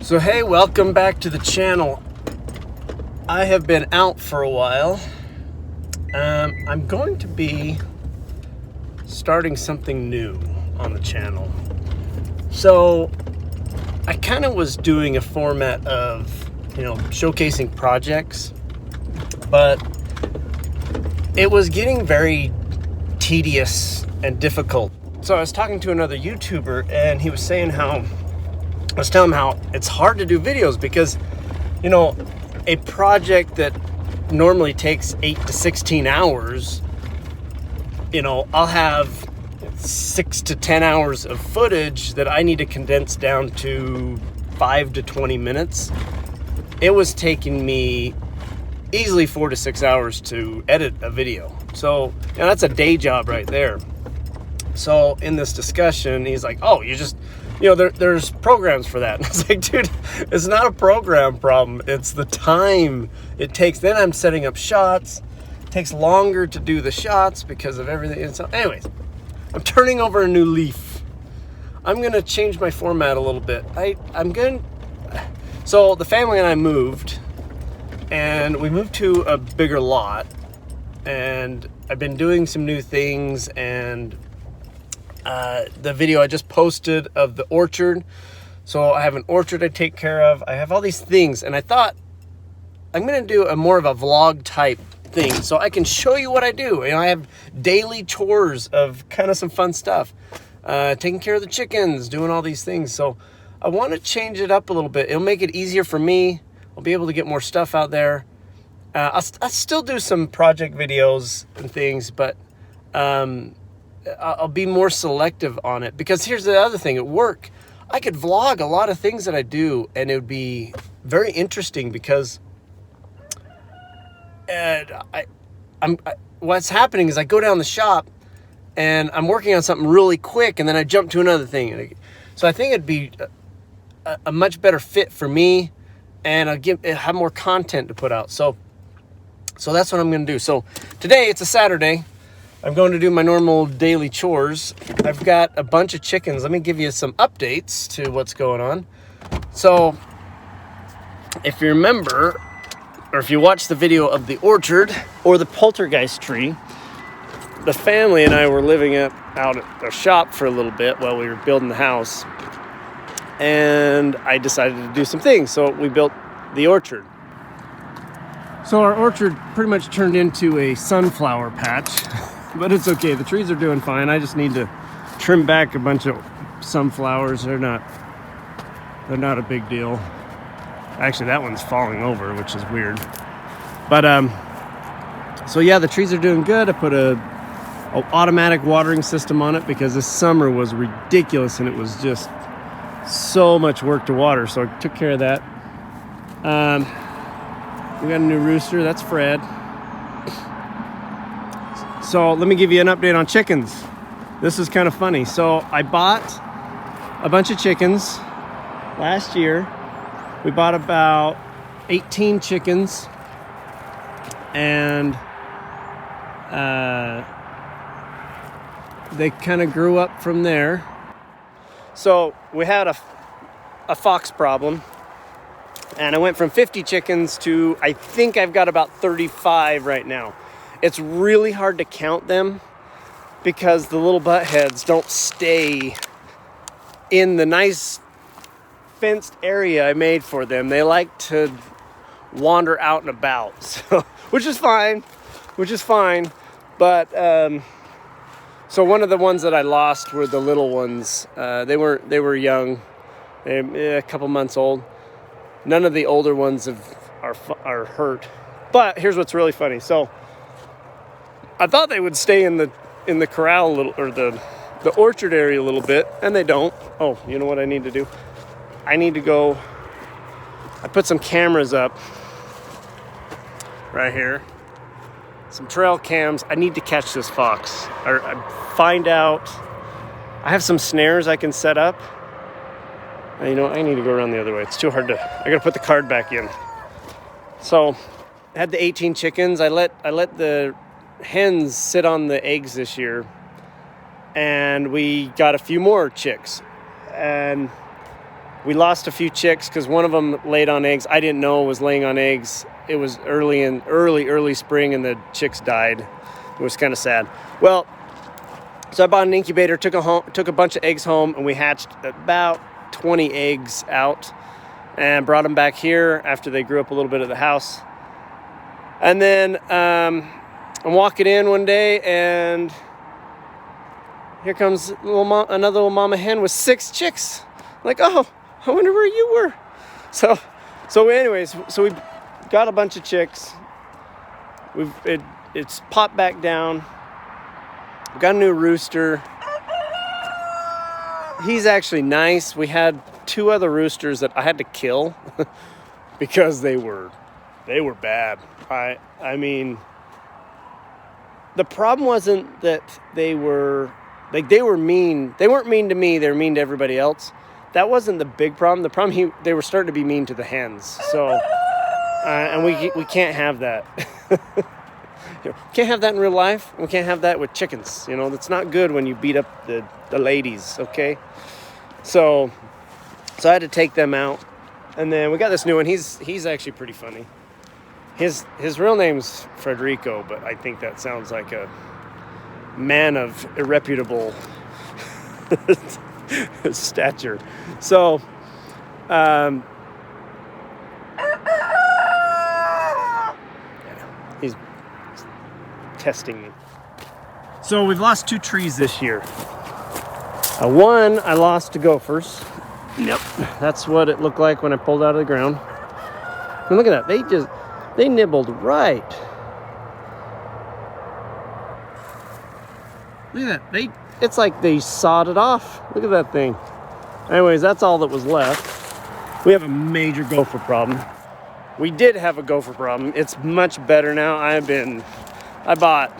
So hey, welcome back to the channel. I have been out for a while. I'm going to be starting something new on the channel. So I kind of was doing a format of, showcasing projects, but it was getting very tedious and difficult. So I was talking to another YouTuber and he was saying I was telling him how it's hard to do videos because, a project that normally takes 8 to 16 hours, I'll have 6 to 10 hours of footage that I need to condense down to 5 to 20 minutes. It was taking me easily 4 to 6 hours to edit a video. So, that's a day job right there. So in this discussion, he's like, oh, you just, there's programs for that. And I was like, dude, it's not a program problem. It's the time it takes. Then I'm setting up shots. It takes longer to do the shots because of everything. And so anyways, I'm turning over a new leaf. I'm going to change my format a little bit. So the family and I moved, and we moved to a bigger lot, and I've been doing some new things, and the video I just posted of the orchard. So I have an orchard I take care of. I have all these things, and I thought I'm going to do a more of a vlog type thing so I can show you what I do. I have daily chores of kind of some fun stuff, taking care of the chickens, doing all these things. So I want to change it up a little bit. It'll make it easier for me. I'll be able to get more stuff out there. I'll still do some project videos and things, but I'll be more selective on it, because here's the other thing. At work, I could vlog a lot of things that I do, and it would be very interesting because what's happening is I go down the shop and I'm working on something really quick, and then I jump to another thing. So I think it'd be a much better fit for me, and I'll have more content to put out. So that's what I'm going to do. So today, it's a Saturday. I'm going to do my normal daily chores. I've got a bunch of chickens. Let me give you some updates to what's going on. So if you remember, or if you watched the video of the orchard or the poltergeist tree, the family and I were living out at our shop for a little bit while we were building the house. And I decided to do some things. So we built the orchard. So our orchard pretty much turned into a sunflower patch. But it's okay. The trees are doing fine. I just need to trim back a bunch of sunflowers. They're not a big deal. Actually, that one's falling over, which is weird. But so yeah, the trees are doing good. I put a automatic watering system on it because this summer was ridiculous and it was just so much work to water. So I took care of that. We got a new rooster. That's Fred. So let me give you an update on chickens. This is kind of funny. So I bought a bunch of chickens last year. We bought about 18 chickens, and they kind of grew up from there. So we had a fox problem, and I went from 50 chickens to, I think I've got about 35 right now. It's really hard to count them because the little butt heads don't stay in the nice fenced area I made for them. They like to wander out and about, so which is fine. But so one of the ones that I lost were the little ones. They were young, a couple months old. None of the older ones are hurt. But here's what's really funny. So I thought they would stay in the corral a little, or the orchard area a little bit, and they don't. Oh, you know what I need to do? I put some cameras up right here. Some trail cams. I need to catch this fox. Or find out. I have some snares I can set up. I need to go around the other way. It's too hard to. I gotta put the card back in. So I had the 18 chickens. I let the hens sit on the eggs this year, and we got a few more chicks, and We lost a few chicks because one of them laid on eggs. I didn't know it was laying on eggs. It was early spring, and the chicks died. It was kind of sad. Well, so I bought an incubator, took a bunch of eggs home, and we hatched about 20 eggs out and brought them back here after they grew up a little bit at the house. And then I'm walking in one day, and here comes another little mama hen with 6 chicks. I'm like, oh, I wonder where you were. So anyways, we got a bunch of chicks. It's popped back down. We got a new rooster. He's actually nice. We had 2 other roosters that I had to kill because they were bad. I mean, the problem wasn't that they were mean. They weren't mean to me. They were mean to everybody else. That wasn't the big problem. The problem, they were starting to be mean to the hens. So, and we can't have that. Can't have that in real life. We can't have that with chickens. That's not good when you beat up the ladies. Okay. So I had to take them out, and then we got this new one. He's actually pretty funny. His real name's Federico, but I think that sounds like a man of irreputable stature. So, he's testing me. So we've lost 2 trees this year. One I lost to gophers. Yep, that's what it looked like when I pulled out of the ground. And look at that, they nibbled right. Look at that, it's like they sawed it off. Look at that thing. Anyways, that's all that was left. We have a major gopher problem. We did have a gopher problem. It's much better now. I bought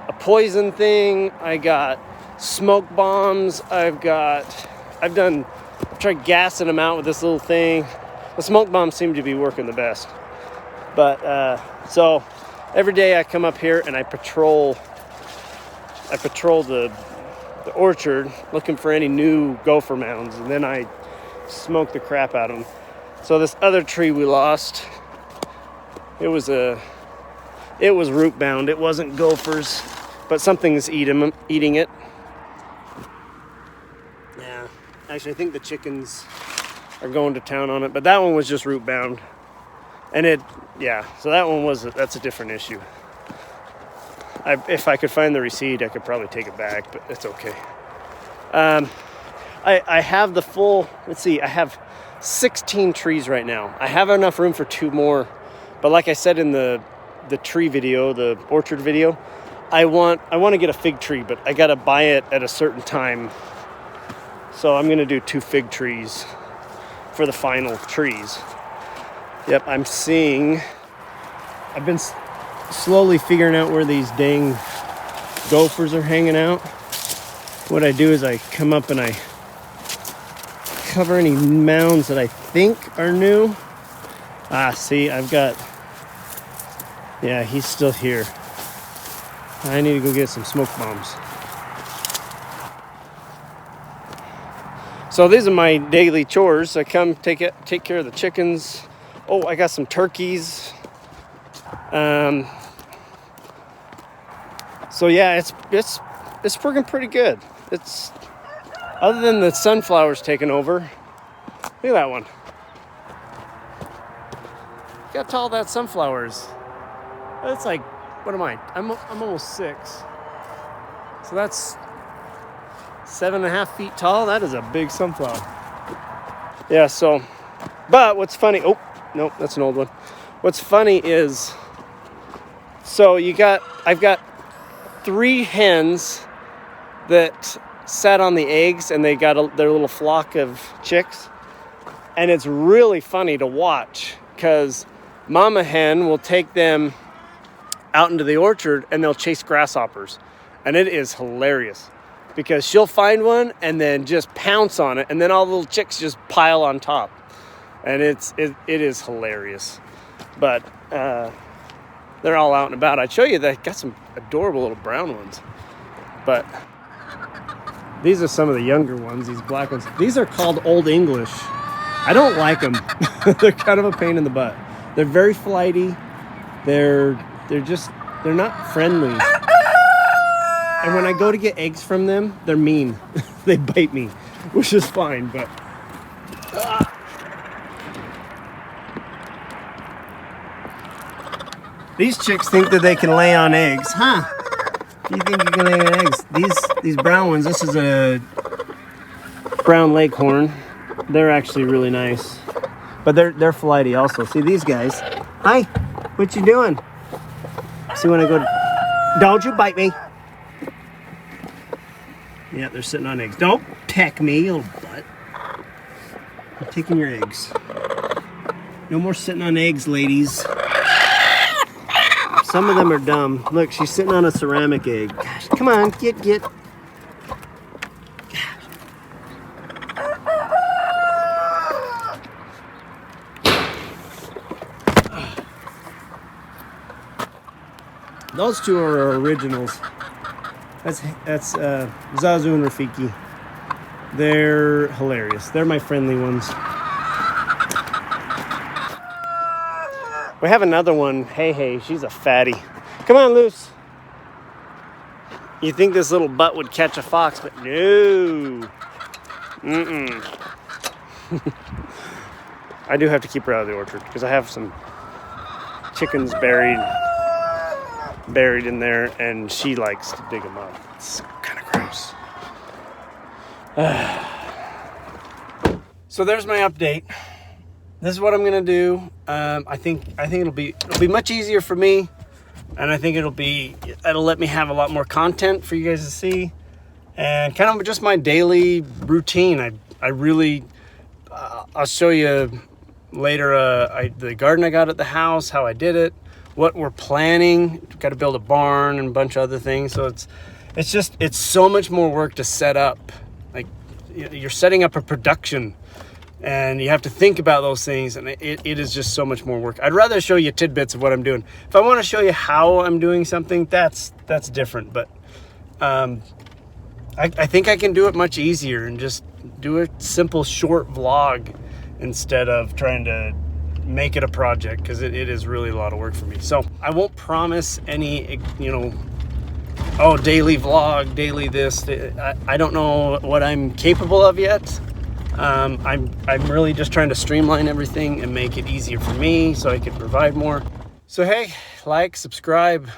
a poison thing. I got smoke bombs. I've tried gassing them out with this little thing. The smoke bombs seem to be working the best. But, so every day I come up here and I patrol the orchard looking for any new gopher mounds, and then I smoke the crap out of them. So this other tree we lost, it was root bound. It wasn't gophers, but something's eating it. Yeah, actually I think the chickens are going to town on it, but that one was just root bound. And so that one that's a different issue. If I could find the receipt, I could probably take it back, but it's okay. I have the full, I have 16 trees right now. I have enough room for 2 more, but like I said in the tree video, the orchard video, I want to get a fig tree, but I got to buy it at a certain time. So I'm going to do 2 fig trees for the final trees. Yep, I've been slowly figuring out where these dang gophers are hanging out. What I do is I come up and I cover any mounds that I think are new. See, he's still here. I need to go get some smoke bombs. So these are my daily chores. I come take care of the chickens. Oh, I got some turkeys. So yeah, it's working pretty good. It's other than the sunflowers taking over. Look at that one. Look how tall that sunflower is. That's like, what am I? I'm almost 6. So that's 7.5 feet tall. That is a big sunflower. Yeah. So, but what's funny? Oh, nope, that's an old one. What's funny is, so I've got 3 hens that sat on the eggs, and they got their little flock of chicks. And it's really funny to watch because mama hen will take them out into the orchard and they'll chase grasshoppers. And it is hilarious because she'll find one and then just pounce on it, and then all the little chicks just pile on top. And it is hilarious. But they're all out and about. I'd show you that I got some adorable little brown ones. But These are some of the younger ones, these black ones. These are called Old English. I don't like them. They're kind of a pain in the butt. They're very flighty. They're not friendly. And when I go to get eggs from them, they're mean. They bite me, which is fine, but these chicks think that they can lay on eggs, huh? You think you can lay on eggs? These brown ones, this is a brown leghorn. They're actually really nice. But they're flighty also. See these guys. Hi, what you doing? See when I go don't you bite me. Yeah, they're sitting on eggs. Don't peck me, you little butt. I'm taking your eggs. No more sitting on eggs, ladies. Some of them are dumb. Look, she's sitting on a ceramic egg. Gosh, come on, get. Those two are originals. That's Zazu and Rafiki. They're hilarious. They're my friendly ones. We have another one. Hey, she's a fatty. Come on, Luce. You think this little butt would catch a fox, but no. I do have to keep her out of the orchard because I have some chickens buried in there, and she likes to dig them up. It's kind of gross. So there's my update. This is what I'm gonna do. I think it'll be much easier for me, and I think it'll let me have a lot more content for you guys to see, and kind of just my daily routine. I really I'll show you later the garden I got at the house, how I did it, what we're planning. Got to build a barn and a bunch of other things. So it's so much more work to set up. Like you're setting up a production, and you have to think about those things, and it is just so much more work. I'd rather show you tidbits of what I'm doing. If I want to show you how I'm doing something, that's different. But I think I can do it much easier and just do a simple short vlog instead of trying to make it a project, because it is really a lot of work for me. So I won't promise any, daily vlog, daily this. I don't know what I'm capable of yet. I'm really just trying to streamline everything and make it easier for me so I can provide more. So hey, like, subscribe,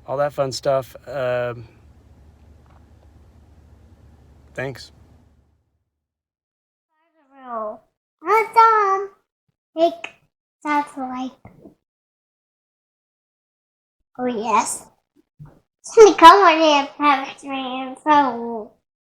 all that fun stuff. Thanks. That's like, oh yes. Come on in, Patrick. So